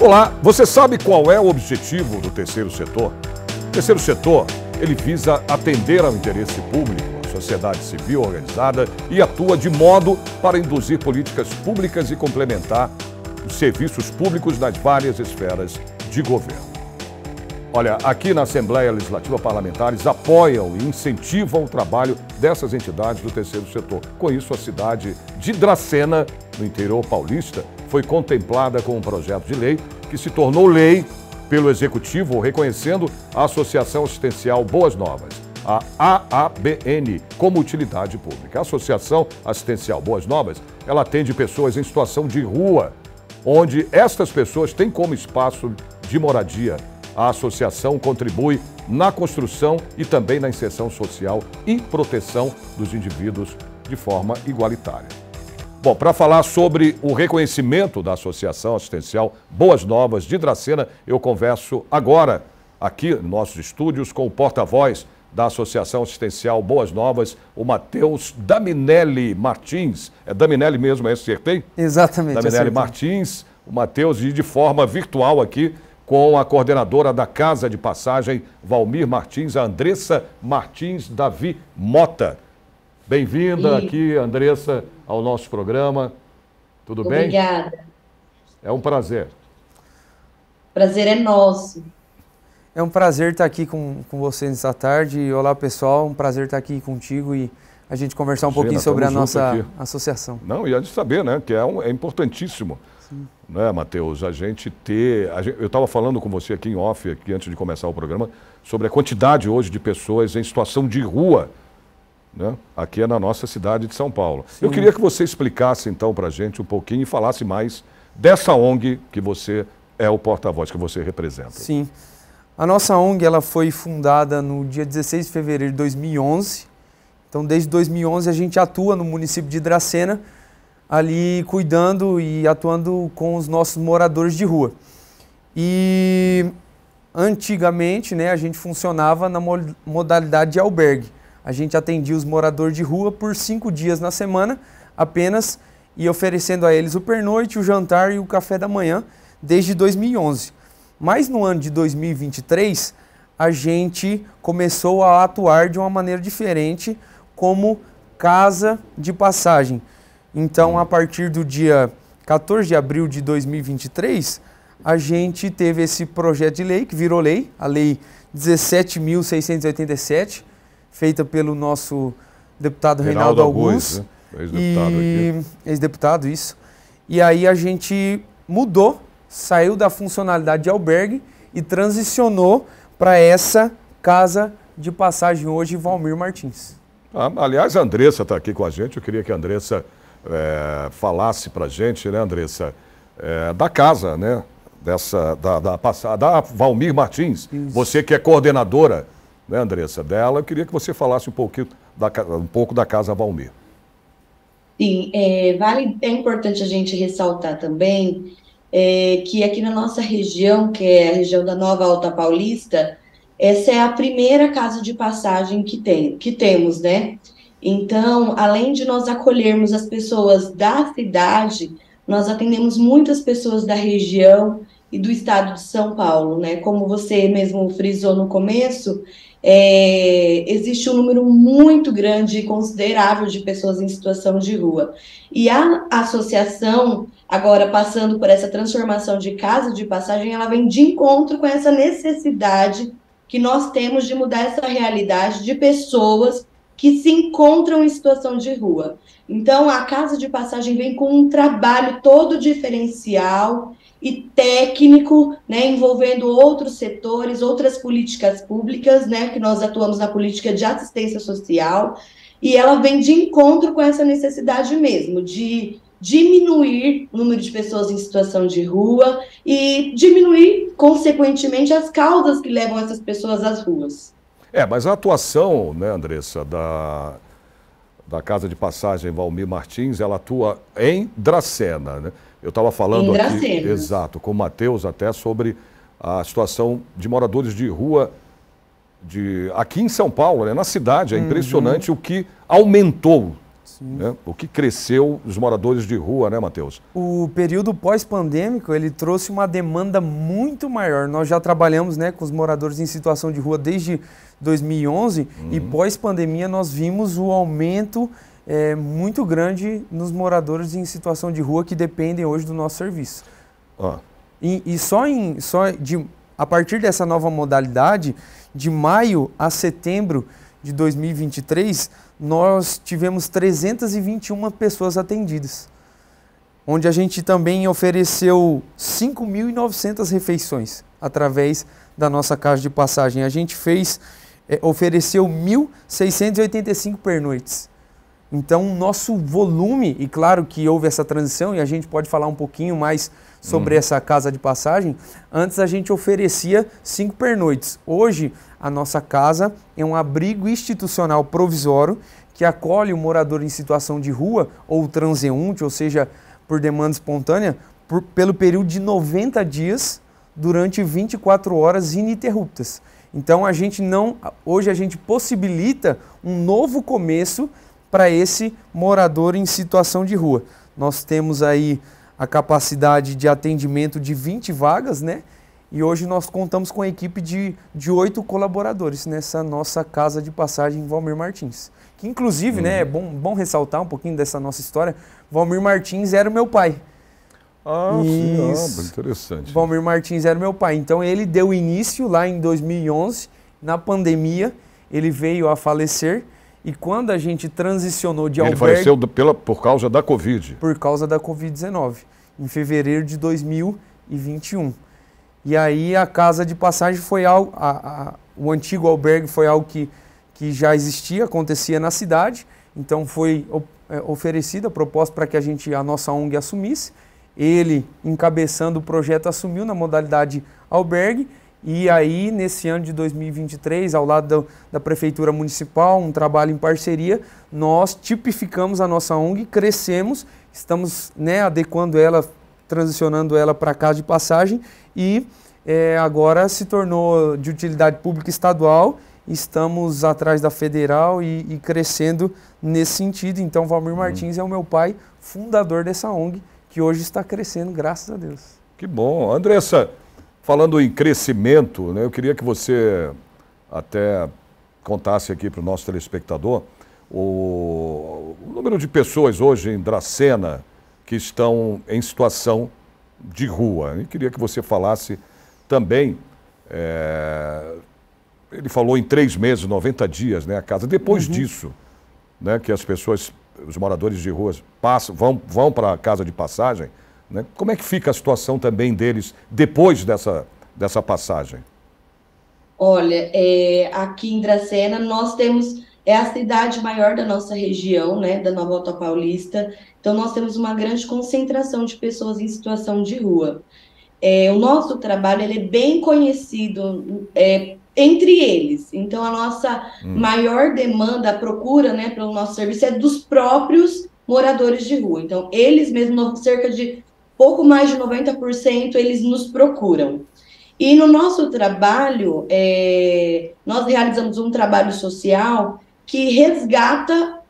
Olá, você sabe qual é o objetivo do terceiro setor? O terceiro setor, ele visa atender ao interesse público, à sociedade civil organizada e atua de modo para induzir políticas públicas e complementar os serviços públicos nas várias esferas de governo. Olha, aqui na Assembleia Legislativa, parlamentares apoiam e incentivam o trabalho dessas entidades do terceiro setor. Com isso, a cidade de Dracena, no interior paulista, foi contemplada com um projeto de lei que se tornou lei pelo Executivo, reconhecendo a Associação Assistencial Boas Novas, a AABN, como utilidade pública. A Associação Assistencial Boas Novas, ela atende pessoas em situação de rua, onde estas pessoas têm como espaço de moradia. A associação contribui na construção e também na inserção social e proteção dos indivíduos de forma igualitária. Bom, para falar sobre o reconhecimento da Associação Assistencial Boas Novas de Dracena, eu converso agora, aqui nos nossos estúdios, com o porta-voz da Associação Assistencial Boas Novas, o Matheus Daminelli Martins. É Daminelli mesmo, acertei? Exatamente. Daminelli Martins, o Matheus, e de forma virtual aqui, com a coordenadora da Casa de Passagem, Valmir Martins, a Andressa Martins Davi Mota. Bem-vinda aqui, Andressa, ao nosso programa. Tudo bem? Obrigada. É um prazer. Prazer é nosso. É um prazer estar aqui com você nessa tarde. Olá, pessoal. Um prazer estar aqui contigo e a gente conversar um pouquinho sobre a nossa associação. Não, e a de saber, né, que é importantíssimo. Sim. Né, Matheus, a gente ter... eu estava falando com você aqui em off, aqui antes de começar o programa, sobre a quantidade hoje de pessoas em situação de rua, né, aqui é na nossa cidade de São Paulo. Sim. Eu queria que você explicasse então para a gente um pouquinho e falasse mais dessa ONG que você é o porta-voz, que você representa. Sim. A nossa ONG ela foi fundada no dia 16 de fevereiro de 2011. Então, desde 2011 a gente atua no município de Dracena, ali cuidando e atuando com os nossos moradores de rua. E antigamente, né, a gente funcionava na modalidade de albergue. A gente atendia os moradores de rua por 5 dias na semana apenas e oferecendo a eles o pernoite, o jantar e o café da manhã desde 2011. Mas no ano de 2023, a gente começou a atuar de uma maneira diferente como casa de passagem. Então, a partir do dia 14 de abril de 2023, a gente teve esse projeto de lei, que virou lei, a Lei 17.687, feita pelo nosso deputado Reinaldo Augusto, ex-deputado, isso. E aí a gente mudou, saiu da funcionalidade de albergue e transicionou para essa casa de passagem hoje, Valmir Martins. Aliás, a Andressa está aqui com a gente, eu queria que a Andressa falasse para a gente, né, Andressa, da casa, né, da Valmir Martins. Isso. Você que é coordenadora, né, Andressa, dela, eu queria que você falasse um pouco da Casa Valmir. Sim, é importante a gente ressaltar também que aqui na nossa região, que é a região da Nova Alta Paulista, essa é a primeira casa de passagem que temos, né? Então, além de nós acolhermos as pessoas da cidade, nós atendemos muitas pessoas da região e do estado de São Paulo, né? Como você mesmo frisou no começo, existe um número muito grande e considerável de pessoas em situação de rua. E a associação, agora passando por essa transformação de casa de passagem, ela vem de encontro com essa necessidade que nós temos de mudar essa realidade de pessoas que se encontram em situação de rua. Então, a Casa de Passagem vem com um trabalho todo diferencial e técnico, né, envolvendo outros setores, outras políticas públicas, né, que nós atuamos na política de assistência social, e ela vem de encontro com essa necessidade mesmo, de diminuir o número de pessoas em situação de rua e diminuir, consequentemente, as causas que levam essas pessoas às ruas. Mas a atuação, né, Andressa, da Casa de Passagem Valmir Martins, ela atua em Dracena, né? Eu estava falando aqui, exato, com o Matheus até sobre a situação de moradores de rua aqui em São Paulo, né, na cidade. É impressionante o que aumentou né? O que cresceu os moradores de rua, né, Matheus? O período pós-pandêmico, ele trouxe uma demanda muito maior. Nós já trabalhamos, né, com os moradores em situação de rua desde 2011 e pós-pandemia nós vimos o aumento muito grande nos moradores em situação de rua que dependem hoje do nosso serviço. E a partir dessa nova modalidade, de maio a setembro de 2023, nós tivemos 321 pessoas atendidas, onde a gente também ofereceu 5.900 refeições através da nossa casa de passagem. A gente ofereceu 1.685 pernoites. Então, o nosso volume, e claro que houve essa transição, e a gente pode falar um pouquinho mais sobre essa casa de passagem, antes a gente oferecia 5 pernoites. Hoje, a nossa casa é um abrigo institucional provisório que acolhe o morador em situação de rua ou transeunte, ou seja, por demanda espontânea, pelo período de 90 dias durante 24 horas ininterruptas. Então, hoje a gente possibilita um novo começo para esse morador em situação de rua. Nós temos aí a capacidade de atendimento de 20 vagas, né? E hoje nós contamos com a equipe de 8 colaboradores nessa nossa casa de passagem Valmir Martins. Que inclusive, né, é bom ressaltar um pouquinho dessa nossa história, Valmir Martins era o meu pai. Sim, interessante. Valmir Martins era o meu pai. Então ele deu início lá em 2011, na pandemia, ele veio a falecer. E quando a gente transicionou de albergue... Ele faleceu por causa da Covid. Por causa da Covid-19, em fevereiro de 2021. E aí a casa de passagem foi algo... o antigo albergue foi algo que já existia, acontecia na cidade. Então foi oferecida a proposta para que a nossa ONG assumisse. Ele, encabeçando o projeto, assumiu na modalidade albergue. E aí, nesse ano de 2023, ao lado da Prefeitura Municipal, um trabalho em parceria, nós tipificamos a nossa ONG, crescemos, estamos, né, adequando ela, transicionando ela para a casa de passagem e agora se tornou de utilidade pública estadual, estamos atrás da federal e crescendo nesse sentido. Então, Valmir Martins é o meu pai, fundador dessa ONG, que hoje está crescendo, graças a Deus. Que bom. Andressa, falando em crescimento, né, eu queria que você até contasse aqui para o nosso telespectador o número de pessoas hoje em Dracena que estão em situação de rua. E queria que você falasse também, ele falou em 3 meses, 90 dias, né, a casa. Depois disso, né, que as pessoas, os moradores de ruas vão para a casa de passagem, né? Como é que fica a situação também deles depois dessa passagem? Olha, aqui em Dracena nós temos, a cidade maior da nossa região, né, da Nova Alta Paulista, então nós temos uma grande concentração de pessoas em situação de rua. O nosso trabalho ele é bem conhecido entre eles, então a nossa maior demanda, a procura, né, pelo nosso serviço é dos próprios moradores de rua. Então eles mesmos, cerca de pouco mais de 90%, eles nos procuram. E no nosso trabalho, nós realizamos um trabalho social que resgata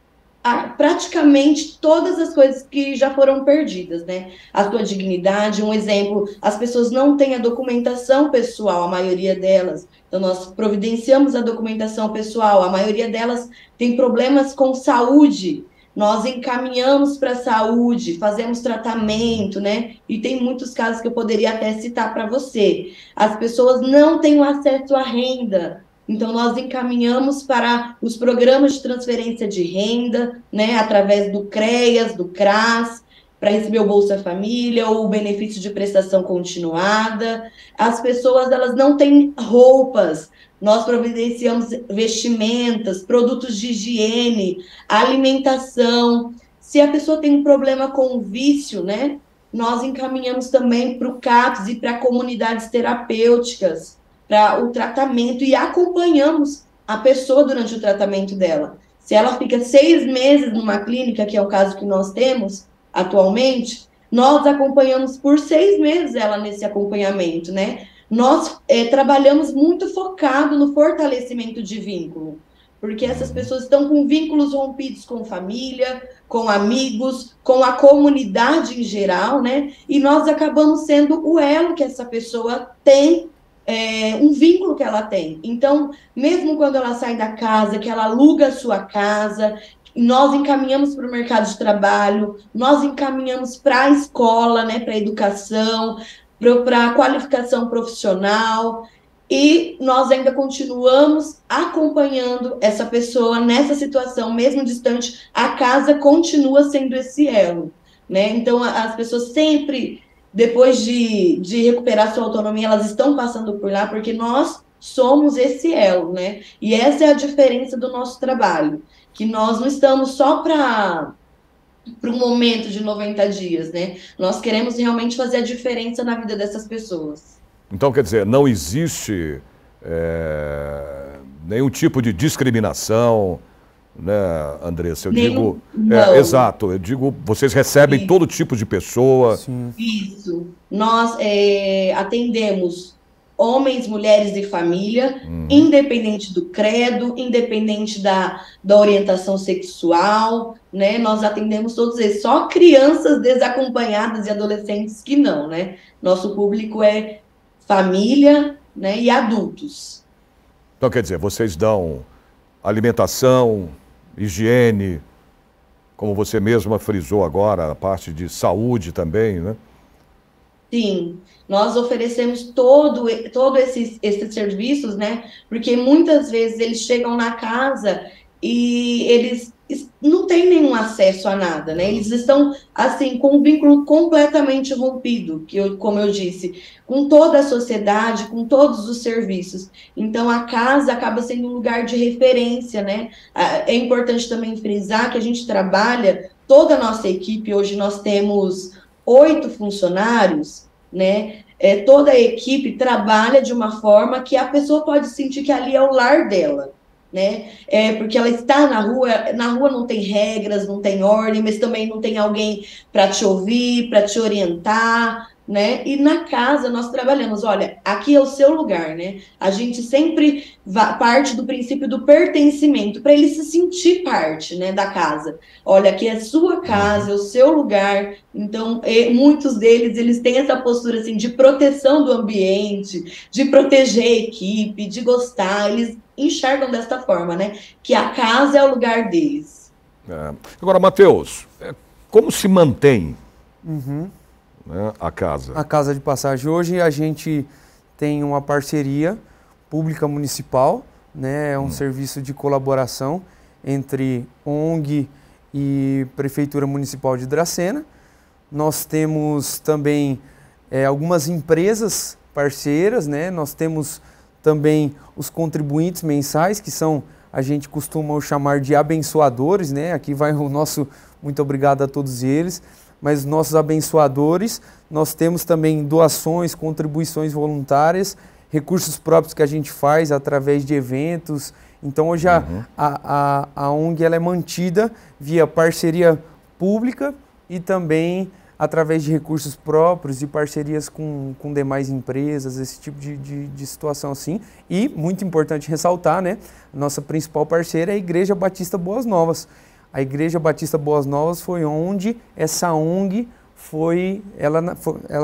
praticamente todas as coisas que já foram perdidas, né? A sua dignidade, um exemplo, as pessoas não têm a documentação pessoal, a maioria delas. Então, nós providenciamos a documentação pessoal, a maioria delas tem problemas com saúde. Nós encaminhamos para a saúde, fazemos tratamento, né? E tem muitos casos que eu poderia até citar para você. As pessoas não têm acesso à renda, então nós encaminhamos para os programas de transferência de renda, né? Através do CREAS, do CRAS, para receber o Bolsa Família ou o benefício de prestação continuada. As pessoas, elas não têm roupas. Nós providenciamos vestimentas, produtos de higiene, alimentação. Se a pessoa tem um problema com vício, né, nós encaminhamos também para o CAPS e para comunidades terapêuticas, para o tratamento e acompanhamos a pessoa durante o tratamento dela. Se ela fica 6 meses numa clínica, que é o caso que nós temos atualmente, nós acompanhamos por 6 meses ela nesse acompanhamento, né? Nós trabalhamos muito focado no fortalecimento de vínculo, porque essas pessoas estão com vínculos rompidos com família, com amigos, com a comunidade em geral, né? E nós acabamos sendo o elo que essa pessoa tem, um vínculo que ela tem. Então, mesmo quando ela sai da casa, que ela aluga a sua casa, nós encaminhamos para o mercado de trabalho, nós encaminhamos para a escola, né, para a educação, para a qualificação profissional, e nós ainda continuamos acompanhando essa pessoa nessa situação, mesmo distante, a casa continua sendo esse elo, né? Então, as pessoas sempre, depois de recuperar sua autonomia, elas estão passando por lá, porque nós somos esse elo, né? E essa é a diferença do nosso trabalho, que nós não estamos só para um momento de 90 dias, né? Nós queremos realmente fazer a diferença na vida dessas pessoas. Então, quer dizer, não existe nenhum tipo de discriminação, né, Andressa? Eu digo, exato, eu digo, vocês recebem todo tipo de pessoa. Sim. Isso. Nós atendemos homens, mulheres e família, independente do credo, independente da orientação sexual, né? Nós atendemos todos eles. Só crianças desacompanhadas e adolescentes que não, né? Nosso público é família, né, e adultos. Então, quer dizer, vocês dão alimentação, higiene, como você mesma frisou agora, a parte de saúde também, né? Sim, nós oferecemos todo esses serviços, né? Porque muitas vezes eles chegam na casa e eles não têm nenhum acesso a nada, né? Eles estão, assim, com um vínculo completamente rompido, como eu disse, com toda a sociedade, com todos os serviços. Então, a casa acaba sendo um lugar de referência, né? É importante também frisar que a gente trabalha, toda a nossa equipe, hoje nós temos 8 funcionários, né? Toda a equipe trabalha de uma forma que a pessoa pode sentir que ali é o lar dela, né? Porque ela está na rua não tem regras, não tem ordem, mas também não tem alguém para te ouvir, para te orientar, né? E na casa nós trabalhamos, olha, aqui é o seu lugar, né? A gente sempre parte do princípio do pertencimento, para ele se sentir parte, né, da casa. Olha, aqui é a sua casa, é o seu lugar. Então, muitos deles, eles têm essa postura, assim, de proteção do ambiente, de proteger a equipe, de gostar, eles enxergam desta forma, né? Que a casa é o lugar deles. Agora, Matheus, como se mantém né, a casa? A Casa de Passagem. Hoje a gente tem uma parceria pública municipal, né? É um serviço de colaboração entre ONG e Prefeitura Municipal de Dracena. Nós temos também algumas empresas parceiras, né? Nós temos também os contribuintes mensais, que são, a gente costuma chamar de abençoadores, né? Aqui vai o nosso muito obrigado a todos eles, mas nossos abençoadores, nós temos também doações, contribuições voluntárias, recursos próprios que a gente faz através de eventos. Então hoje a ONG ela é mantida via parceria pública e também através de recursos próprios e parcerias com demais empresas, esse tipo de situação assim. E, muito importante ressaltar, né, nossa principal parceira é a Igreja Batista Boas Novas. A Igreja Batista Boas Novas foi onde essa ONG ela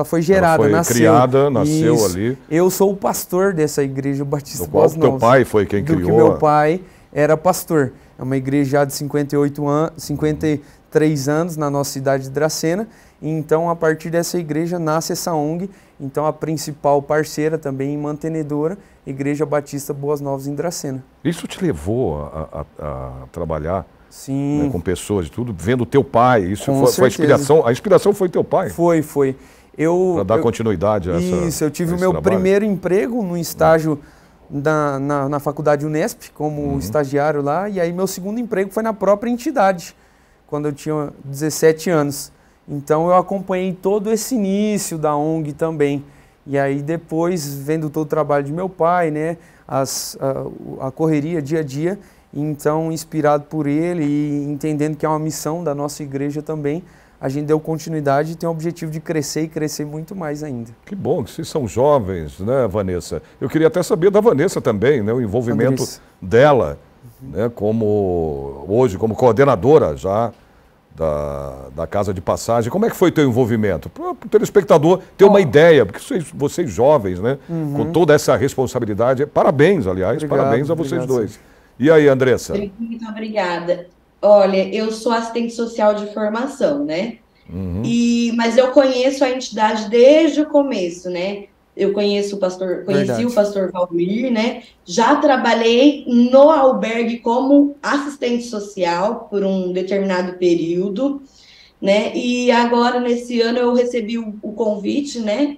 foi gerada, nasceu. Criada, nasceu isso. Ali. Eu sou o pastor dessa Igreja Batista Boas Novas. Teu pai foi quem criou? Que meu pai era pastor. É uma igreja já de 53 anos na nossa cidade de Dracena. Então, a partir dessa igreja, nasce essa ONG. Então, a principal parceira também mantenedora, Igreja Batista Boas Novas em Dracena. Isso te levou a trabalhar Sim. Né, com pessoas e tudo, vendo teu pai? Isso foi a inspiração? A inspiração foi teu pai? Foi. Para dar continuidade a essa Isso, eu tive o meu primeiro emprego num estágio na Faculdade Unesp, como estagiário lá, e aí meu segundo emprego foi na própria entidade, quando eu tinha 17 anos. Então eu acompanhei todo esse início da ONG também. E aí depois, vendo todo o trabalho de meu pai, né, a correria dia a dia, então inspirado por ele e entendendo que é uma missão da nossa igreja também, a gente deu continuidade e tem o objetivo de crescer e crescer muito mais ainda. Que bom, que vocês são jovens, né, Vanessa? Eu queria até saber da Vanessa também, né, o envolvimento dela né, hoje como coordenadora já da Casa de Passagem. Como é que foi teu envolvimento? Para o telespectador ter uma ideia, porque vocês jovens, né, com toda essa responsabilidade, parabéns, aliás, Obrigado, parabéns a vocês obrigado, dois. E aí, Andressa? Muito obrigada. Olha, eu sou assistente social de formação, né? Mas eu conheço a entidade desde o começo, né? Eu conheci Verdade. o pastor Valmir, né? Já trabalhei no albergue como assistente social por um determinado período, né? E agora, nesse ano, eu recebi o convite, né?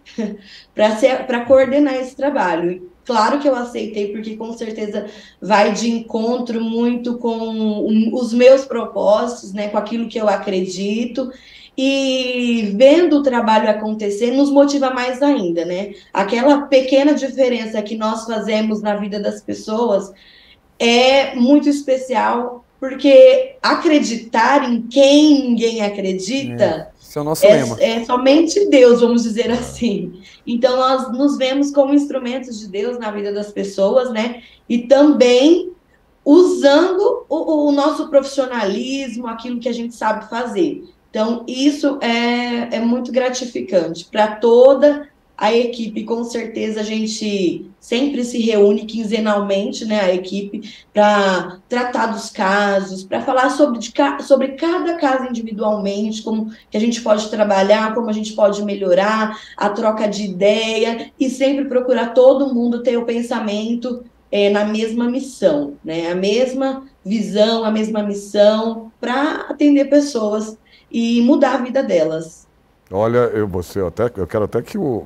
Para coordenar esse trabalho. Claro que eu aceitei, porque com certeza vai de encontro muito com os meus propósitos, né? Com aquilo que eu acredito. E vendo o trabalho acontecer, nos motiva mais ainda, né? Aquela pequena diferença que nós fazemos na vida das pessoas é muito especial, porque acreditar em quem ninguém acredita Esse é o nosso lema. é somente Deus, vamos dizer assim. Então, nós nos vemos como instrumentos de Deus na vida das pessoas, né? E também usando o nosso profissionalismo, aquilo que a gente sabe fazer. Então, isso é muito gratificante para toda a equipe. Com certeza, a gente sempre se reúne quinzenalmente, né, a equipe, para tratar dos casos, para falar sobre cada caso individualmente, como que a gente pode trabalhar, como a gente pode melhorar, a troca de ideia, e sempre procurar todo mundo ter o pensamento na mesma missão, né? A mesma visão, a mesma missão para atender pessoas e mudar a vida delas. Olha, eu quero até que o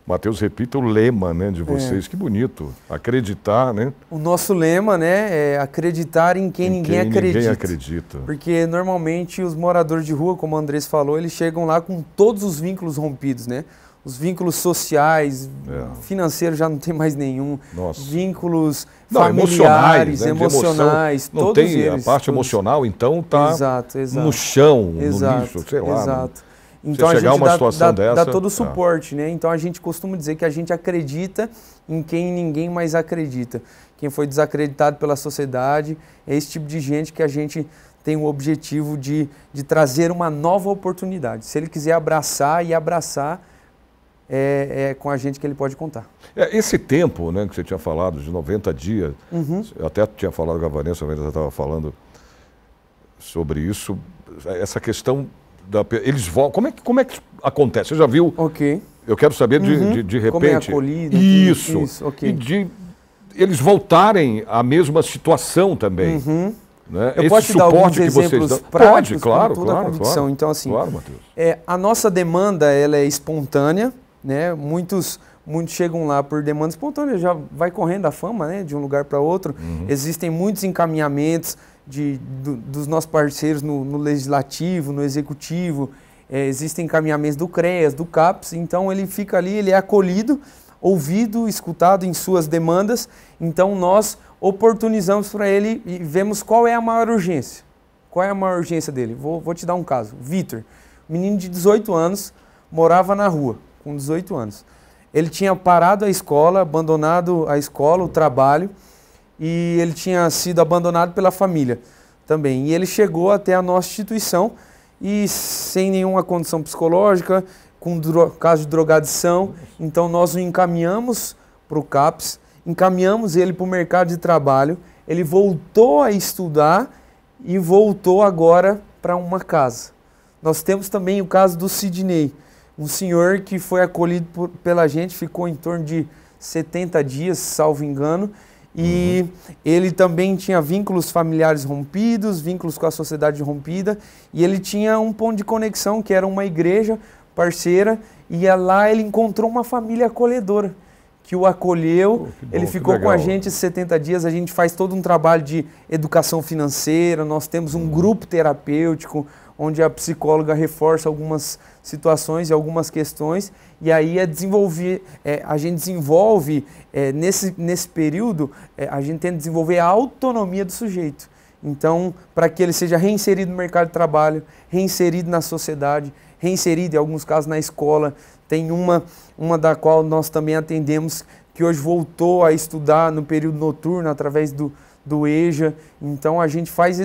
Matheus repita o lema, né, de vocês. Que bonito. Acreditar, né? O nosso lema, né, é acreditar em quem ninguém acredita. Porque normalmente os moradores de rua, como o Andrés falou, eles chegam lá com todos os vínculos rompidos, né? Os vínculos sociais, financeiros já não tem mais nenhum. Nossa. Vínculos familiares, emocionais, não todos tem eles. A parte emocional, então, tá no chão, no lixo, sei lá. Exato. Então a gente dá todo o suporte, né? Então a gente costuma dizer que a gente acredita em quem ninguém mais acredita. Quem foi desacreditado pela sociedade, é esse tipo de gente que a gente tem o objetivo de trazer uma nova oportunidade. Se ele quiser abraçar, é com a gente que ele pode contar. Esse tempo, né, que você tinha falado, de 90 dias, eu até tinha falado com a Vanessa estava falando sobre isso, essa questão eles voltam. Como é que acontece? Você já viu? Ok. Eu quero saber de repente. Como é acolhido. Isso. Okay. E de eles voltarem à mesma situação também. Né? Eu posso te dar alguns exemplos práticos, claro, com toda a convicção. Claro, então, assim, Matheus. A nossa demanda ela é espontânea, né? Muitos chegam lá por demanda espontânea, já vai correndo a fama, né? De um lugar para outro. Existem muitos encaminhamentos dos nossos parceiros no legislativo, no executivo, existem encaminhamentos do CREAS, do CAPES, então ele fica ali, ele é acolhido, ouvido, escutado em suas demandas, então nós oportunizamos para ele e vemos qual é a maior urgência. Qual é a maior urgência dele? Vou te dar um caso. Vitor, menino de 18 anos, morava na rua, com 18 anos. Ele tinha parado a escola, abandonado a escola, o trabalho, e ele tinha sido abandonado pela família também. E ele chegou até a nossa instituição e sem nenhuma condição psicológica, com caso de drogadição. Então nós o encaminhamos para o CAPES, encaminhamos ele para o mercado de trabalho, ele voltou a estudar e voltou agora para uma casa. Nós temos também o caso do Sidney, um senhor que foi acolhido pela gente, ficou em torno de 70 dias, salvo engano, e ele também tinha vínculos familiares rompidos, vínculos com a sociedade rompida, e ele tinha um ponto de conexão, que era uma igreja parceira, e lá ele encontrou uma família acolhedora, que o acolheu, ele ficou com a gente 70 dias, a gente faz todo um trabalho de educação financeira, nós temos um grupo terapêutico, onde a psicóloga reforça algumas situações e algumas questões, e aí a gente desenvolve, nesse período, a gente tenta desenvolver a autonomia do sujeito. Então, para que ele seja reinserido no mercado de trabalho, reinserido na sociedade, reinserido, em alguns casos, na escola. Tem uma da qual nós também atendemos, que hoje voltou a estudar no período noturno, através do do EJA. Então a gente faz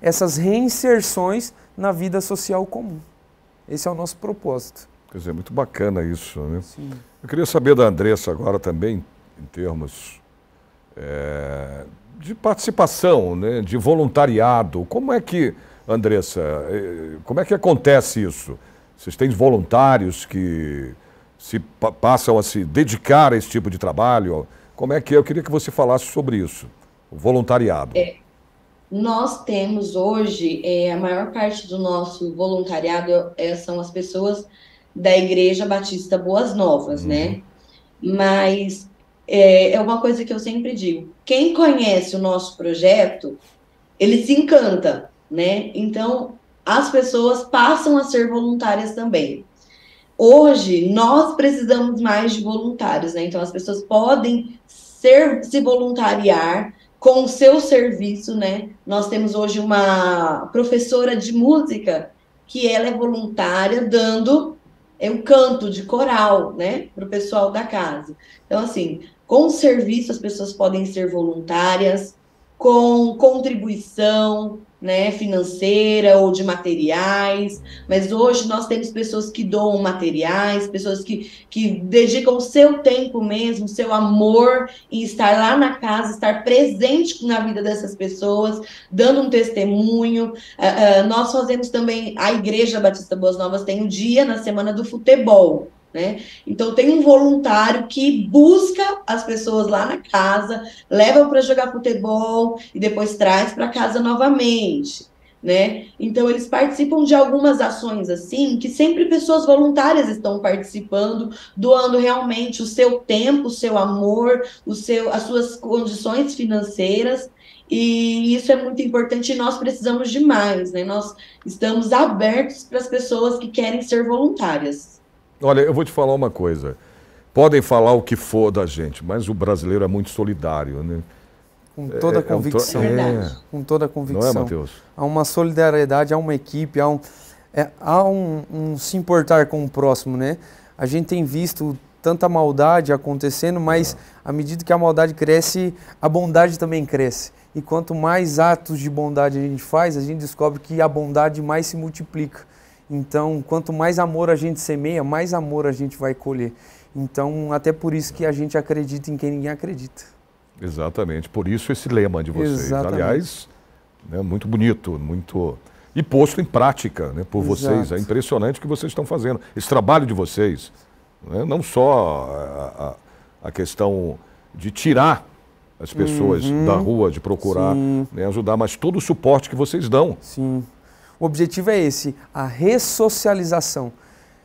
essas reinserções na vida social comum. Esse é o nosso propósito. Quer dizer, muito bacana isso, né? Sim. Eu queria saber da Andressa agora também, em termos de participação, né, de voluntariado. Como é que, Andressa, como é que acontece isso? Vocês têm voluntários que passam a se dedicar a esse tipo de trabalho? Como é que é? Eu queria que você falasse sobre isso, o voluntariado. Nós temos hoje, a maior parte do nosso voluntariado são as pessoas da Igreja Batista Boas Novas, né? Mas é uma coisa que eu sempre digo, quem conhece o nosso projeto, ele se encanta, né? Então, as pessoas passam a ser voluntárias também. Hoje, nós precisamos mais de voluntários, né? Então, as pessoas podem se voluntariar com o seu serviço, né? Nós temos hoje uma professora de música que ela é voluntária dando o canto de coral, né? Para o pessoal da casa. Então, assim, com o serviço as pessoas podem ser voluntárias, com contribuição, né, financeira ou de materiais, mas hoje nós temos pessoas que doam materiais, pessoas que dedicam o seu tempo mesmo, o seu amor em estar lá na casa, estar presente na vida dessas pessoas, dando um testemunho. Nós fazemos também, a Igreja Batista Boas Novas tem um dia na semana do futebol, né? Então tem um voluntário que busca as pessoas lá na casa, leva para jogar futebol e depois traz para casa novamente, né? Então eles participam de algumas ações assim, que sempre pessoas voluntárias estão participando, doando realmente o seu tempo, o seu amor, as suas condições financeiras. E isso é muito importante e nós precisamos de mais, né? Nós estamos abertos para as pessoas que querem ser voluntárias. Olha, eu vou te falar uma coisa. Podem falar o que for da gente, mas o brasileiro é muito solidário, né? Com toda a convicção. Com toda a convicção. Não é, Matheus? Há uma solidariedade, há uma equipe, há um se importar com o próximo, né? A gente tem visto tanta maldade acontecendo, mas à medida que a maldade cresce, a bondade também cresce. E quanto mais atos de bondade a gente faz, a gente descobre que a bondade mais se multiplica. Então, quanto mais amor a gente semeia, mais amor a gente vai colher. Então, até por isso que a gente acredita em quem ninguém acredita. Exatamente, por isso esse lema de vocês. Exatamente. Aliás, né, muito bonito, muito... E posto em prática, né, por vocês. É impressionante o que vocês estão fazendo. Esse trabalho de vocês, né, não só a questão de tirar as pessoas da rua, de procurar, né, ajudar, mas todo o suporte que vocês dão. Sim. O objetivo é esse, a ressocialização,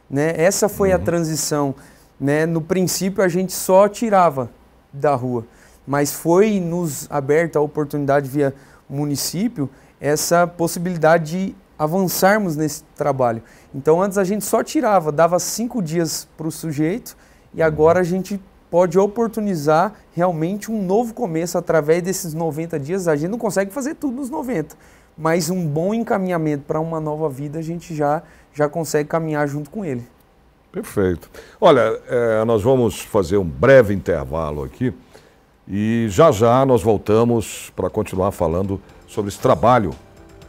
né? Essa foi a transição, né? No princípio a gente só tirava da rua, mas foi nos aberta a oportunidade via município essa possibilidade de avançarmos nesse trabalho. Então antes a gente só tirava, dava 5 dias para o sujeito e agora a gente pode oportunizar realmente um novo começo através desses 90 dias. A gente não consegue fazer tudo nos 90, mas um bom encaminhamento para uma nova vida a gente já consegue caminhar junto com ele. Perfeito. Olha, nós vamos fazer um breve intervalo aqui e já nós voltamos para continuar falando sobre esse trabalho,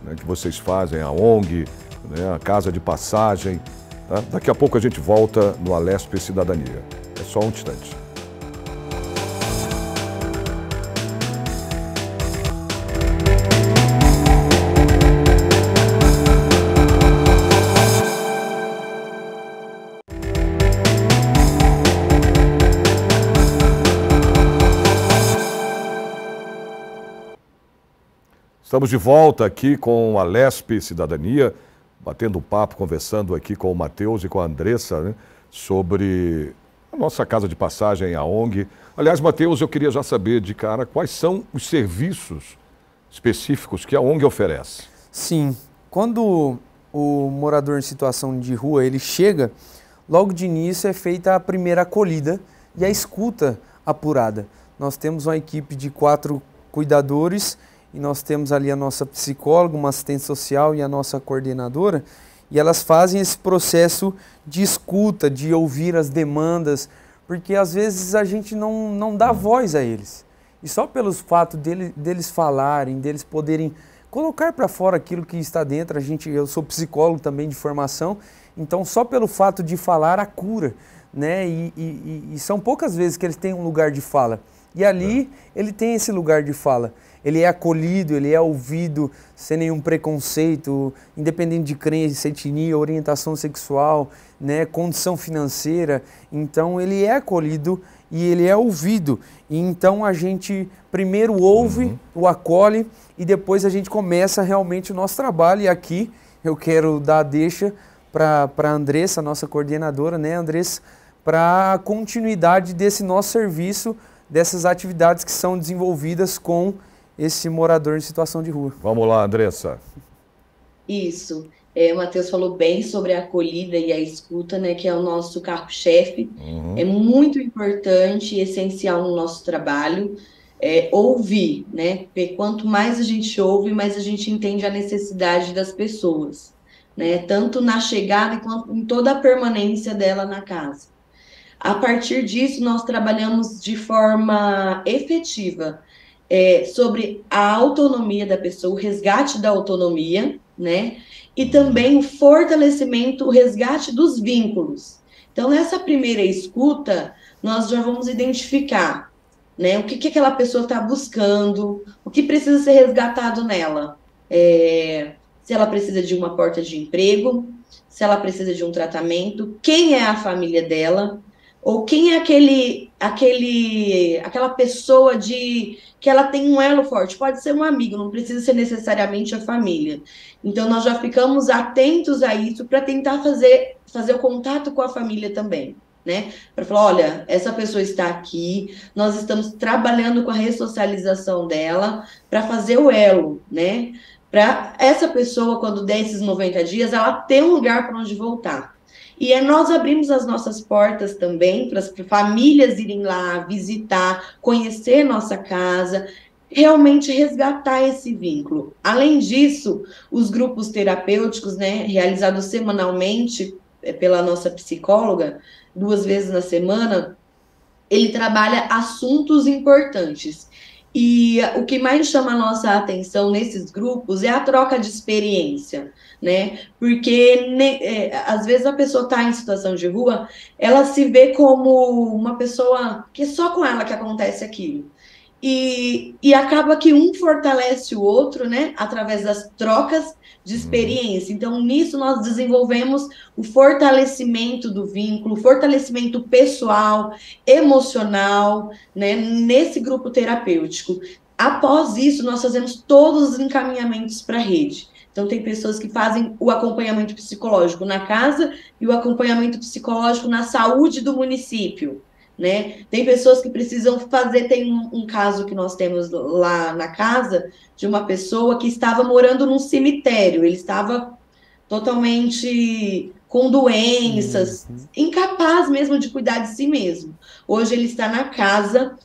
né, que vocês fazem, a ONG, né, a Casa de Passagem. Tá? Daqui a pouco a gente volta no Alesp Cidadania. É só um instante. Estamos de volta aqui com a Alesp Cidadania, batendo um papo, conversando aqui com o Matheus e com a Andressa, né, sobre a nossa Casa de Passagem, a ONG. Aliás, Matheus, eu queria já saber de cara quais são os serviços específicos que a ONG oferece. Sim, quando o morador em situação de rua ele chega, logo de início é feita a primeira acolhida e a escuta apurada. Nós temos uma equipe de 4 cuidadores e nós temos ali a nossa psicóloga, uma assistente social e a nossa coordenadora, e elas fazem esse processo de escuta, de ouvir as demandas, porque às vezes a gente não dá voz a eles. E só pelos fatos deles falarem, deles poderem colocar para fora aquilo que está dentro, eu sou psicólogo também de formação, então só pelo fato de falar a cura, né? E são poucas vezes que eles têm um lugar de fala. E ali ele tem esse lugar de fala. Ele é acolhido, ele é ouvido sem nenhum preconceito, independente de crença, etnia, orientação sexual, né, condição financeira. Então ele é acolhido e ele é ouvido. E então a gente primeiro ouve, o acolhe e depois a gente começa realmente o nosso trabalho. E aqui eu quero dar a deixa para a Andressa, nossa coordenadora, né, Andressa, para a continuidade desse nosso serviço, dessas atividades que são desenvolvidas com esse morador em situação de rua. Vamos lá, Andressa. Isso. O Matheus falou bem sobre a acolhida e a escuta, né, que é o nosso carro-chefe. É muito importante e essencial no nosso trabalho ouvir, né? Porque quanto mais a gente ouve, mais a gente entende a necessidade das pessoas, né? Tanto na chegada quanto em toda a permanência dela na casa. A partir disso, nós trabalhamos de forma efetiva sobre a autonomia da pessoa, o resgate da autonomia, né? E também o fortalecimento, o resgate dos vínculos. Então, nessa primeira escuta, nós já vamos identificar, né, o que aquela pessoa está buscando, o que precisa ser resgatado nela. Se ela precisa de uma porta de emprego, se ela precisa de um tratamento, quem é a família dela, ou quem é aquela pessoa que ela tem um elo forte. Pode ser um amigo, não precisa ser necessariamente a família. Então, nós já ficamos atentos a isso para tentar fazer o contato com a família também, né? Para falar, olha, essa pessoa está aqui, nós estamos trabalhando com a ressocialização dela para fazer o elo, né? Para essa pessoa, quando der esses 90 dias, ela ter um lugar para onde voltar. E nós abrimos as nossas portas também para as famílias irem lá visitar, conhecer nossa casa, realmente resgatar esse vínculo. Além disso, os grupos terapêuticos, né, realizados semanalmente pela nossa psicóloga, 2 vezes na semana, ele trabalha assuntos importantes. E o que mais chama a nossa atenção nesses grupos é a troca de experiência, né? Porque às vezes a pessoa está em situação de rua, ela se vê como uma pessoa que é só com ela que acontece aquilo. E acaba que um fortalece o outro, né? Através das trocas de experiência. Então, nisso nós desenvolvemos o fortalecimento do vínculo, fortalecimento pessoal, emocional, né? Nesse grupo terapêutico. Após isso, nós fazemos todos os encaminhamentos para a rede. Então, tem pessoas que fazem o acompanhamento psicológico na casa e o acompanhamento psicológico na saúde do município, né? Tem pessoas que precisam fazer, tem um caso que nós temos lá na casa, de uma pessoa que estava morando num cemitério, ele estava totalmente com doenças, incapaz mesmo de cuidar de si mesmo. Hoje ele está na casa,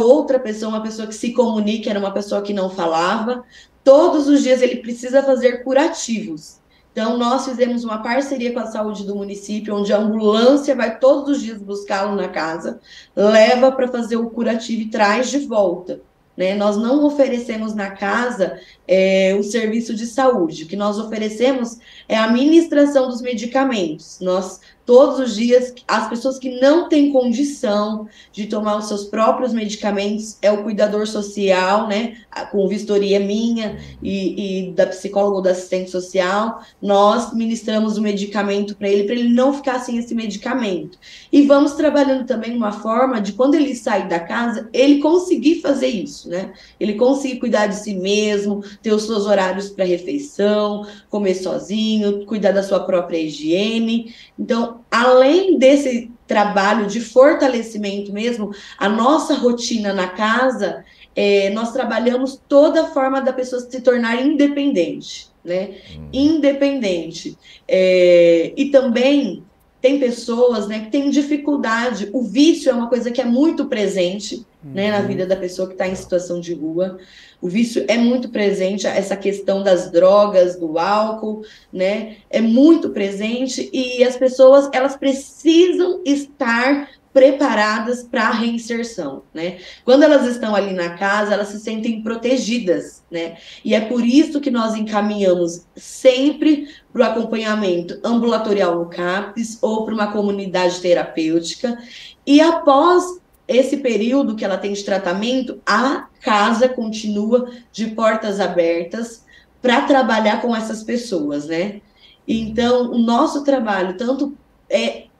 outra pessoa, uma pessoa que se comunica, era uma pessoa que não falava, todos os dias ele precisa fazer curativos. Então, nós fizemos uma parceria com a saúde do município, onde a ambulância vai todos os dias buscá-lo na casa, leva para fazer o curativo e traz de volta, né? Nós não oferecemos na casa o serviço de saúde. O que nós oferecemos é a administração dos medicamentos. Nós, todos os dias, as pessoas que não têm condição de tomar os seus próprios medicamentos, é o cuidador social, né, com vistoria minha e da psicóloga ou da assistente social, nós ministramos o medicamento para ele não ficar sem esse medicamento. E vamos trabalhando também uma forma de, quando ele sair da casa, ele conseguir fazer isso, né? Ele conseguir cuidar de si mesmo, ter os seus horários para refeição, comer sozinho, cuidar da sua própria higiene. Então, além desse trabalho de fortalecimento mesmo, a nossa rotina na casa, nós trabalhamos toda a forma da pessoa se tornar independente, né? Independente. E também tem pessoas, né, que têm dificuldade. O vício é uma coisa que é muito presente, né, na vida da pessoa que está em situação de rua. O vício é muito presente, essa questão das drogas, do álcool, né, é muito presente, e as pessoas, elas precisam estar preparadas para a reinserção, né? Quando elas estão ali na casa, elas se sentem protegidas, né? E é por isso que nós encaminhamos sempre para o acompanhamento ambulatorial no CAPS ou para uma comunidade terapêutica. E após esse período que ela tem de tratamento, a casa continua de portas abertas para trabalhar com essas pessoas, né? Então, o nosso trabalho, tanto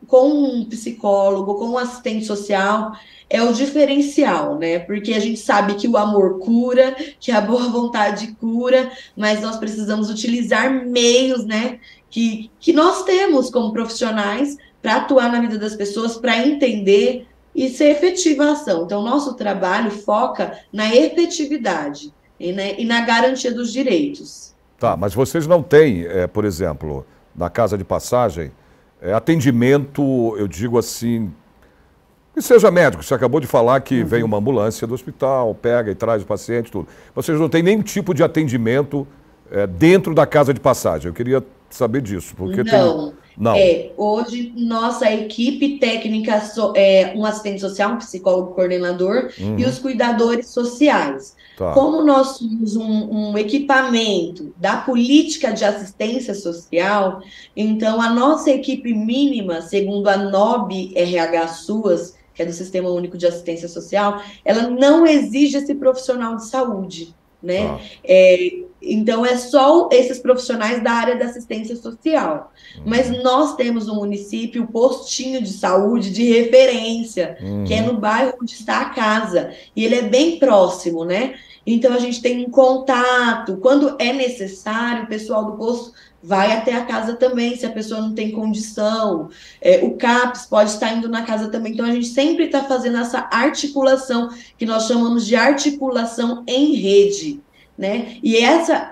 com um psicólogo, com um assistente social, é o diferencial, né? Porque a gente sabe que o amor cura, que a boa vontade cura, mas nós precisamos utilizar meios, né, que nós temos como profissionais para atuar na vida das pessoas, para entender e ser efetiva a ação. Então, nosso trabalho foca na efetividade e na garantia dos direitos. Tá, mas vocês não têm, por exemplo, na casa de passagem, atendimento, eu digo assim, que seja médico. Você acabou de falar que vem uma ambulância do hospital, pega e traz o paciente, tudo. Vocês não têm nenhum tipo de atendimento dentro da casa de passagem. Eu queria saber disso. Porque não. Não. Hoje, nossa equipe técnica um assistente social, um psicólogo coordenador e os cuidadores sociais. Tá. Como nós somos um equipamento da política de assistência social, então a nossa equipe mínima, segundo a NOB RH SUAS, que é do Sistema Único de Assistência Social, ela não exige esse profissional de saúde, né? Ah. Então, é só esses profissionais da área da assistência social. Mas nós temos no município o postinho de saúde de referência, que é no bairro onde está a casa. E ele é bem próximo, né? Então, a gente tem um contato. Quando é necessário, o pessoal do posto vai até a casa também, se a pessoa não tem condição. O CAPS pode estar indo na casa também. Então, a gente sempre está fazendo essa articulação, que nós chamamos de articulação em rede, né? E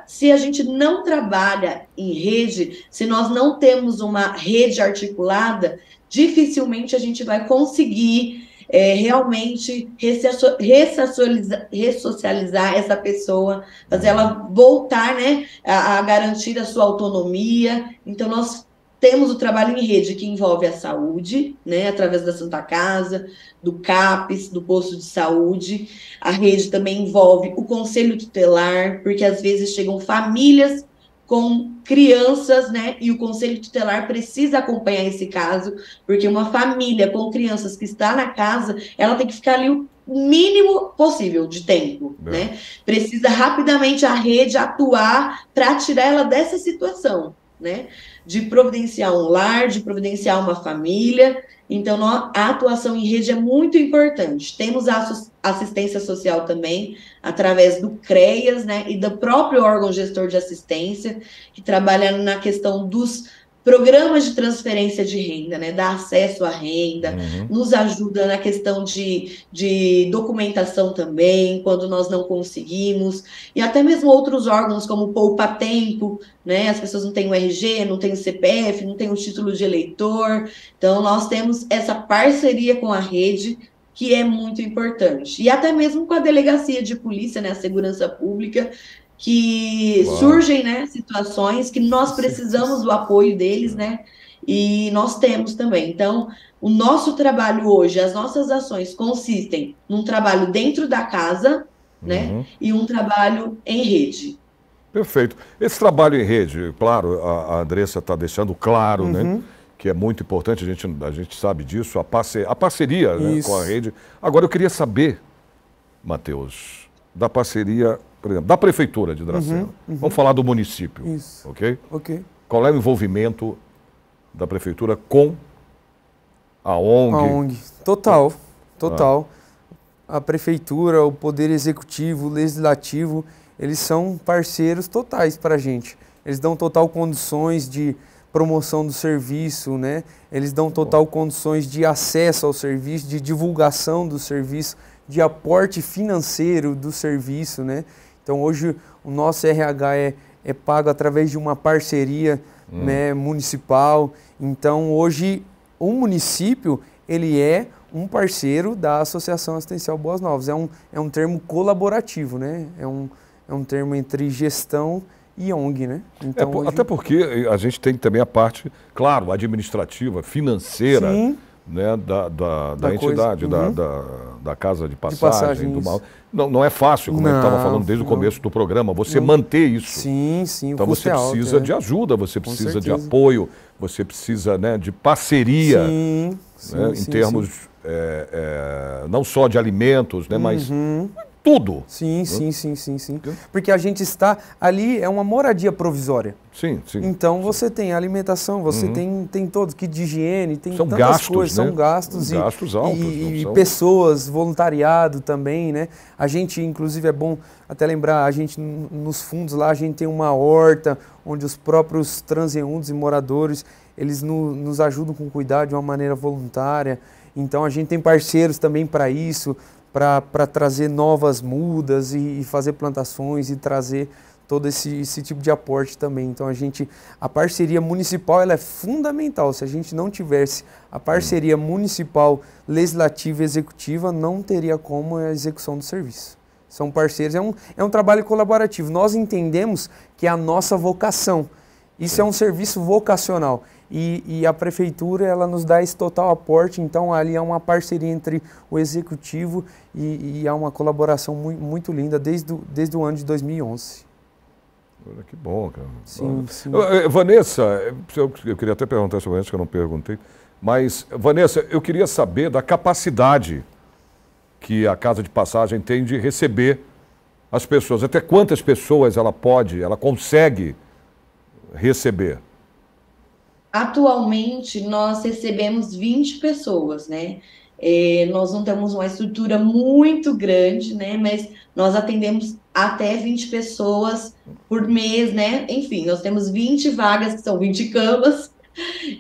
se a gente não trabalha em rede, se nós não temos uma rede articulada, dificilmente a gente vai conseguir realmente ressocializar essa pessoa, fazer ela voltar, né, a garantir a sua autonomia. Então, nós temos o trabalho em rede, que envolve a saúde, né, através da Santa Casa, do CAPS, do posto de saúde. A rede também envolve o conselho tutelar, porque às vezes chegam famílias com crianças, né, e o conselho tutelar precisa acompanhar esse caso, porque uma família com crianças que está na casa, ela tem que ficar ali o mínimo possível de tempo, né? Precisa rapidamente a rede atuar para tirar ela dessa situação, né? De providenciar um lar, de providenciar uma família. Então, a atuação em rede é muito importante. Temos a assistência social também, através do CREAS, né, e do próprio órgão gestor de assistência, que trabalha na questão dos programas de transferência de renda, né, dá acesso à renda, nos ajuda na questão de documentação também, quando nós não conseguimos, e até mesmo outros órgãos, como o Poupa Tempo, né, as pessoas não têm o RG, não têm o CPF, não têm o título de eleitor. Então, nós temos essa parceria com a rede, que é muito importante. E até mesmo com a delegacia de polícia, né, a segurança pública, que surgem, né, situações que nós precisamos do apoio deles, né, e nós temos também. Então, o nosso trabalho hoje, as nossas ações consistem num trabalho dentro da casa, né, e um trabalho em rede. Perfeito. Esse trabalho em rede, claro, a Andressa está deixando claro, né, que é muito importante, a gente sabe disso, a parceria, né, com a rede. Agora, eu queria saber, Matheus, da parceria, por exemplo, da Prefeitura de Dracena. Vamos falar do município, ok? Qual é o envolvimento da Prefeitura com a ONG? A ONG, total. A Prefeitura, o Poder Executivo, o Legislativo, eles são parceiros totais para a gente. Eles dão total condições de promoção do serviço, né? Eles dão total condições de acesso ao serviço, de divulgação do serviço, de aporte financeiro do serviço, né? Então, hoje, o nosso RH é pago através de uma parceria, né, municipal. Então, hoje, o município, ele é um parceiro da Associação Assistencial Boas Novas. É um termo colaborativo, né? É um termo entre gestão e ONG, né? Então, até porque a gente tem também a parte, claro, administrativa, financeira, né, da entidade, Uhum. da casa de passagem, do mal. Não é fácil, como eu estava falando desde o começo do programa, você manter isso. Sim, sim, então você precisa de ajuda, você precisa de apoio, você precisa, né, de parceria, né, em termos não só de alimentos, né, mas tudo. Sim. Porque a gente está ali, é uma moradia provisória. Sim. Então você tem alimentação, você tem todos, kit de higiene, tem são tantas gastos, coisas, né? são gastos. Gastos altos. E pessoas, voluntariado também, né? A gente, inclusive, é bom até lembrar, a gente nos fundos lá, a gente tem uma horta onde os próprios transeuntes e moradores, eles nos ajudam com cuidado de uma maneira voluntária. Então a gente tem parceiros também para isso, para trazer novas mudas e fazer plantações e trazer todo esse tipo de aporte também. Então a parceria municipal ela é fundamental. Se a gente não tivesse a parceria municipal, legislativa e executiva, não teria como a execução do serviço. São parceiros, é um trabalho colaborativo. Nós entendemos que é a nossa vocação. Isso é um serviço vocacional. E a prefeitura ela nos dá esse total aporte, então ali há uma parceria entre o executivo e há uma colaboração muito linda desde o ano de 2011. Que bom, cara. Sim. Vanessa, eu queria até perguntar sobre isso, que eu não perguntei, mas, Vanessa, eu queria saber da capacidade que a Casa de Passagem tem de receber as pessoas. Até quantas pessoas ela consegue receber? Atualmente, nós recebemos 20 pessoas, né? Nós não temos uma estrutura muito grande, né? Mas nós atendemos até 20 pessoas por mês, né? Enfim, nós temos 20 vagas, que são 20 camas.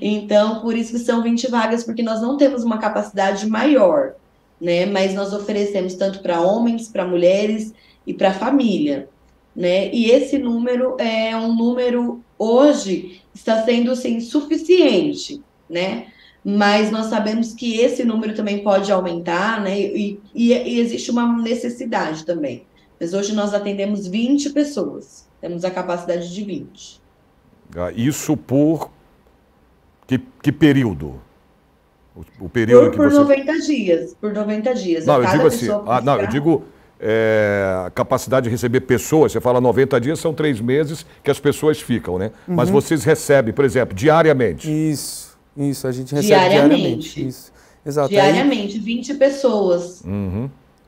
Então, por isso que são 20 vagas, porque nós não temos uma capacidade maior, né? Mas nós oferecemos tanto para homens, para mulheres e para família, né? E esse número é um número, hoje, está sendo, assim, suficiente, né? Mas nós sabemos que esse número também pode aumentar, né? E existe uma necessidade também. Mas hoje nós atendemos 20 pessoas. Temos a capacidade de 20. Isso por que período? O período por 90 dias. Por 90 dias. Não, eu digo assim, eu digo capacidade de receber pessoas. Você fala 90 dias, são 3 meses que as pessoas ficam, né? Mas vocês recebem, por exemplo, diariamente. Isso, a gente recebe diariamente. Isso. Exato. Diariamente, 20 pessoas.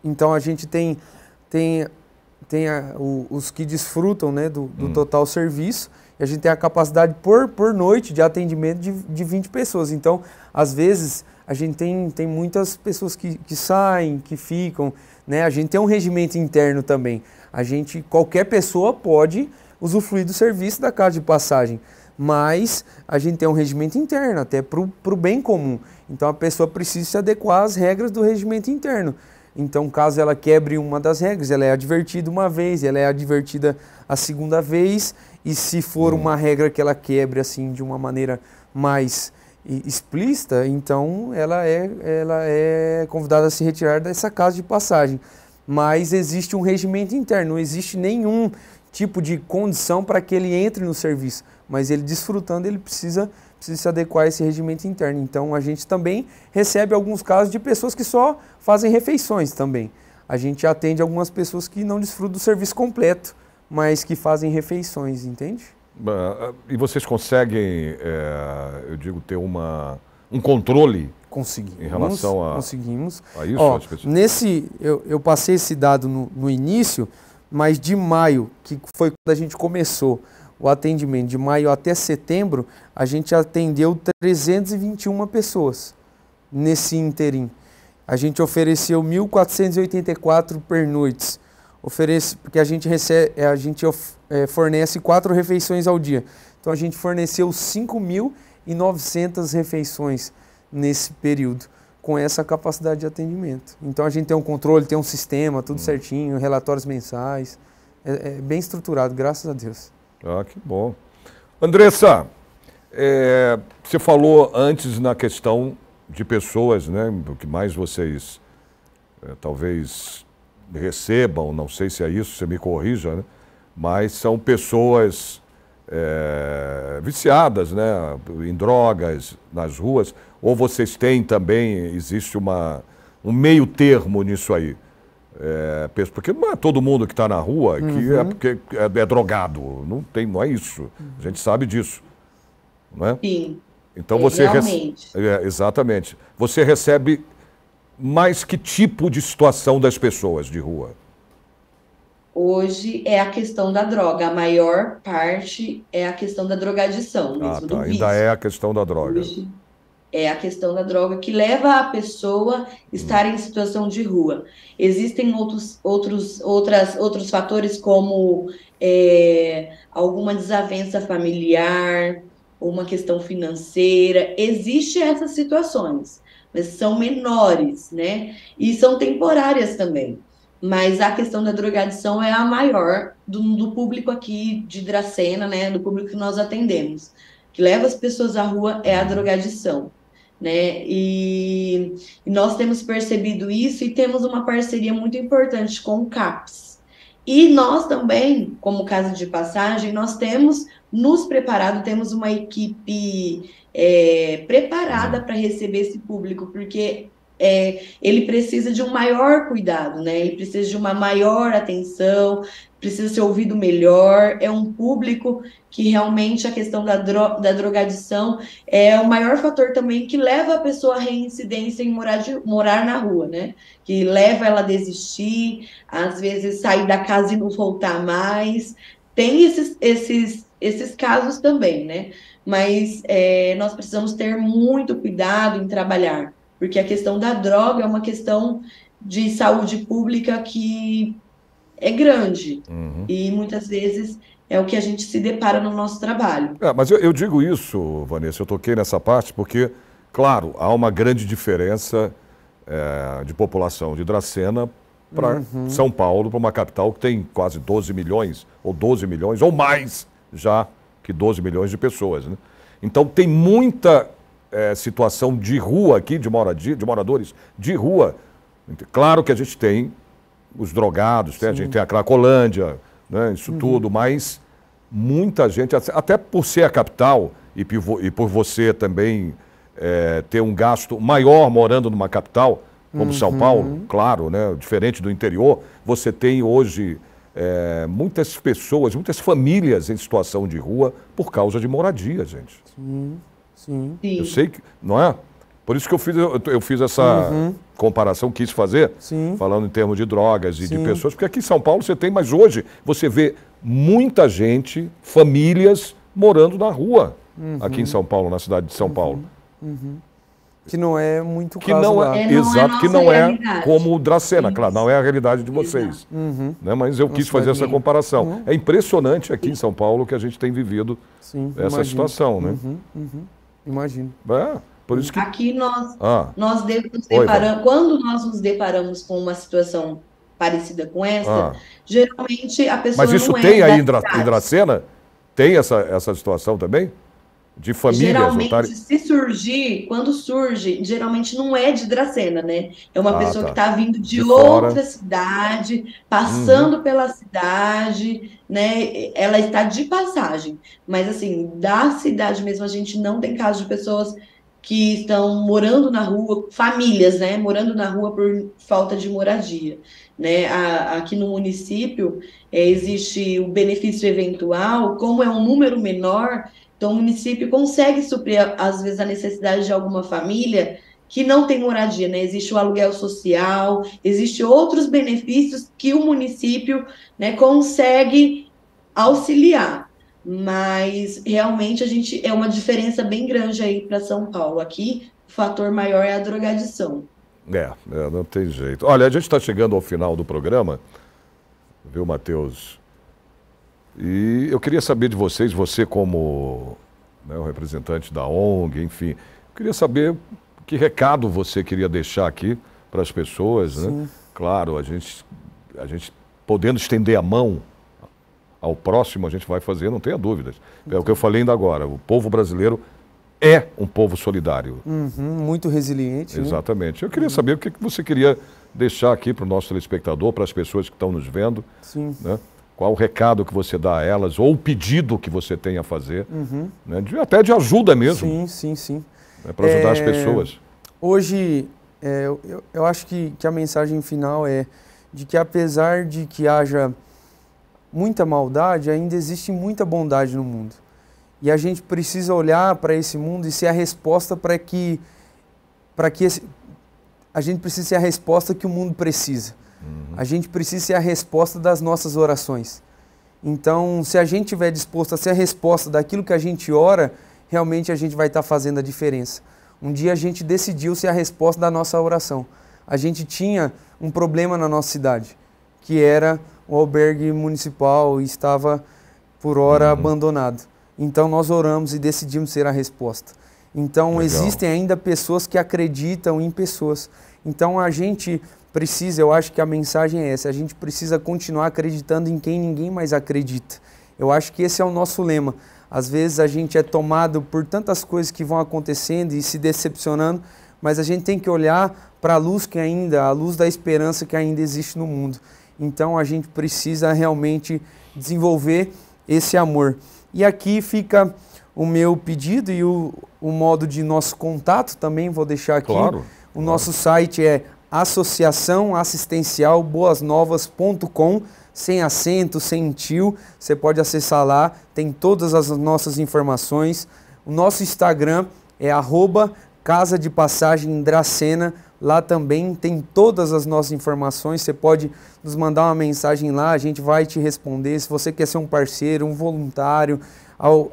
Então a gente tem os que desfrutam, né, do total serviço, e a gente tem a capacidade por noite de atendimento de 20 pessoas. Então, às vezes, a gente tem muitas pessoas que saem, que ficam, né? A gente tem um regimento interno também. Qualquer pessoa pode usufruir do serviço da Casa de Passagem, mas a gente tem um regimento interno, até para o bem comum. Então, a pessoa precisa se adequar às regras do regimento interno. Então, caso ela quebre uma das regras, ela é advertida uma vez, ela é advertida a segunda vez, e se for uma regra que ela quebre assim de uma maneira mais explícita, então ela é convidada a se retirar dessa Casa de Passagem. Mas existe um regimento interno, não existe nenhum tipo de condição para que ele entre no serviço, mas ele desfrutando, ele precisa se adequar a esse regimento interno. Então, a gente também recebe alguns casos de pessoas que só fazem refeições também. A gente atende algumas pessoas que não desfrutam do serviço completo, mas que fazem refeições, entende? E vocês conseguem, eu digo, ter um controle? Conseguimos. Em relação a isso? Ó, eu passei esse dado no início, mas de maio, que foi quando a gente começou o atendimento, de maio até setembro, a gente atendeu 321 pessoas nesse interim. A gente ofereceu 1.484 pernoites. Porque a gente fornece 4 refeições ao dia. Então a gente forneceu 5.900 refeições nesse período, com essa capacidade de atendimento. Então a gente tem um controle, tem um sistema, tudo certinho, relatórios mensais. É bem estruturado, graças a Deus. Ah, que bom. Andressa, você falou antes na questão de pessoas, né, o que mais vocês talvez recebam, não sei se é isso, você me corrija, né, mas são pessoas viciadas, né, em drogas nas ruas, ou vocês têm também, existe um meio termo nisso aí? Porque não é todo mundo que está na rua que é porque é drogado, não é isso, a gente sabe disso, não é? Sim, então você realmente. Exatamente. Você recebe mais que tipo de situação das pessoas de rua? Hoje é a questão da droga, a maior parte é a questão da drogadição, mesmo do vício. Ainda é a questão da droga. Hoje é a questão da droga que leva a pessoa a estar em situação de rua. Existem outros fatores como alguma desavença familiar, uma questão financeira. Existem essas situações, mas são menores, né? E são temporárias também. Mas a questão da drogadição é a maior do público aqui de Dracena, né? Do público que nós atendemos. Que leva as pessoas à rua é a drogadição, né? E nós temos percebido isso e temos uma parceria muito importante com o CAPS. E nós também, como casa de passagem, nós temos nos preparado, temos uma equipe preparada para receber esse público, porque ele precisa de um maior cuidado, né? Ele precisa de uma maior atenção, precisa ser ouvido melhor. É um público que realmente a questão da drogadição é o maior fator também que leva a pessoa à reincidência em morar na rua, né? Que leva ela a desistir, às vezes sair da casa e não voltar mais. Tem esses casos também, né? Mas nós precisamos ter muito cuidado em trabalhar, porque a questão da droga é uma questão de saúde pública que é grande. E muitas vezes é o que a gente se depara no nosso trabalho. Mas eu digo isso, Vanessa, eu toquei nessa parte porque, claro, há uma grande diferença de população de Dracena para São Paulo, para uma capital que tem quase 12 milhões, ou 12 milhões, ou mais já que 12 milhões de pessoas, né? Então tem muita situação de rua aqui, de moradores de rua. Claro que a gente tem os drogados, a gente tem a Cracolândia, né, isso tudo, mas muita gente, até por ser a capital e por você também ter um gasto maior morando numa capital, como São Paulo, claro, né, diferente do interior, você tem hoje muitas pessoas, muitas famílias em situação de rua por causa de moradia, gente. Sim. Eu sei que, não é? Por isso que eu fiz essa comparação, quis fazer, falando em termos de drogas e de pessoas, porque aqui em São Paulo você tem, mas hoje você vê muita gente, famílias morando na rua, aqui em São Paulo, na cidade de São Paulo. Que não é muito que não lá. Exato, que não é como o Dracena, claro, não é a realidade de vocês. Né? Mas eu quis fazer essa comparação. É impressionante aqui em São Paulo que a gente tem vivido essa situação, né? Imagino. Por isso que... Aqui nós nos deparamos, quando nós nos deparamos com uma situação parecida com essa, geralmente a pessoa Mas isso não tem aí em cidade. Dracena? Tem essa situação também? De famílias? Geralmente, se surgir, quando surge, geralmente não é de Dracena, né? É uma pessoa que está vindo de outra cidade, passando pela cidade, né? Ela está de passagem. Mas, assim, da cidade mesmo, a gente não tem caso de pessoas que estão morando na rua, famílias, né? Morando na rua por falta de moradia, né? Aqui no município, existe o benefício eventual, como é um número menor. Então, o município consegue suprir, às vezes, a necessidade de alguma família que não tem moradia, né? Existe o aluguel social, existem outros benefícios que o município, né, consegue auxiliar. Mas, realmente, é uma diferença bem grande aí para São Paulo. Aqui, o fator maior é a drogadição. Não tem jeito. Olha, a gente está chegando ao final do programa, viu, Matheus? E eu queria saber de vocês, você como o representante da ONG, enfim, eu queria saber que recado você queria deixar aqui para as pessoas, né? Claro, a gente podendo estender a mão ao próximo, a gente vai fazer, não tenha dúvidas. É o que eu falei ainda agora, o povo brasileiro é um povo solidário. Muito resiliente. Exatamente. Eu queria saber o que você queria deixar aqui para o nosso telespectador, para as pessoas que estão nos vendo, né? Qual o recado que você dá a elas, ou o pedido que você tem a fazer, né, até de ajuda mesmo. Sim. Né, para ajudar as pessoas. Hoje, eu acho que a mensagem final é de que apesar de que haja muita maldade, ainda existe muita bondade no mundo. E a gente precisa olhar para esse mundo e ser a resposta a gente precisa ser a resposta que o mundo precisa. A gente precisa ser a resposta das nossas orações. Então, se a gente estiver disposto a ser a resposta daquilo que a gente ora, realmente a gente vai estar fazendo a diferença. Um dia a gente decidiu ser a resposta da nossa oração. A gente tinha um problema na nossa cidade, que era o albergue municipal e estava, por hora, abandonado. Então, nós oramos e decidimos ser a resposta. Então, Legal. Existem ainda pessoas que acreditam em pessoas. Então, a gente precisa, eu acho que a mensagem é essa, a gente precisa continuar acreditando em quem ninguém mais acredita. Eu acho que esse é o nosso lema. Às vezes a gente é tomado por tantas coisas que vão acontecendo e se decepcionando, mas a gente tem que olhar para a luz a luz da esperança que ainda existe no mundo. Então a gente precisa realmente desenvolver esse amor. E aqui fica o meu pedido e o modo de nosso contato também, vou deixar aqui. Claro. O nosso site é associaçãoassistencialboasnovas.com, sem acento, sem tio. Você pode acessar lá, tem todas as nossas informações. O nosso Instagram é @Casa de Passagem Dracena. Lá também tem todas as nossas informações. Você pode nos mandar uma mensagem lá, a gente vai te responder. Se você quer ser um parceiro, um voluntário,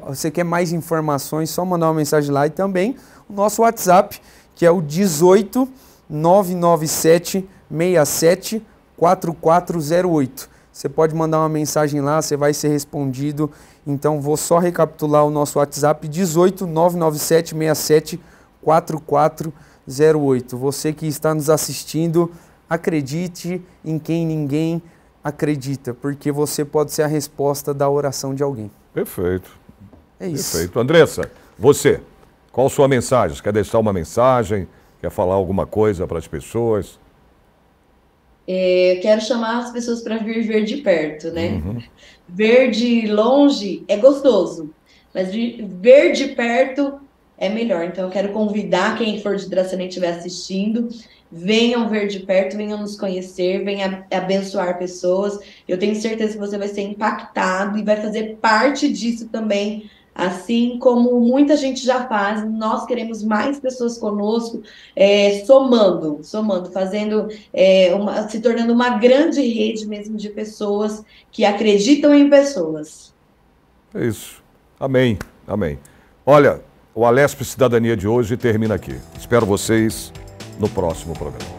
você quer mais informações, só mandar uma mensagem lá. E também o nosso WhatsApp, que é o 18 997 67 4408. Você pode mandar uma mensagem lá, você vai ser respondido. Então vou só recapitular o nosso WhatsApp: 18 997 67 4408. Você que está nos assistindo, acredite em quem ninguém acredita, porque você pode ser a resposta da oração de alguém. Perfeito. É isso. Perfeito. Andressa, você, qual a sua mensagem? Você quer deixar uma mensagem? Quer falar alguma coisa para as pessoas? Eu quero chamar as pessoas para vir ver de perto, né? Ver de longe é gostoso, mas ver de perto é melhor. Então, eu quero convidar quem for de Dracena e estiver assistindo, venham ver de perto, venham nos conhecer, venham abençoar pessoas. Eu tenho certeza que você vai ser impactado e vai fazer parte disso também. Assim como muita gente já faz, nós queremos mais pessoas conosco, somando, fazendo, se tornando uma grande rede mesmo de pessoas que acreditam em pessoas. É isso. Amém. Amém. Olha, o Alesp Cidadania de hoje termina aqui. Espero vocês no próximo programa.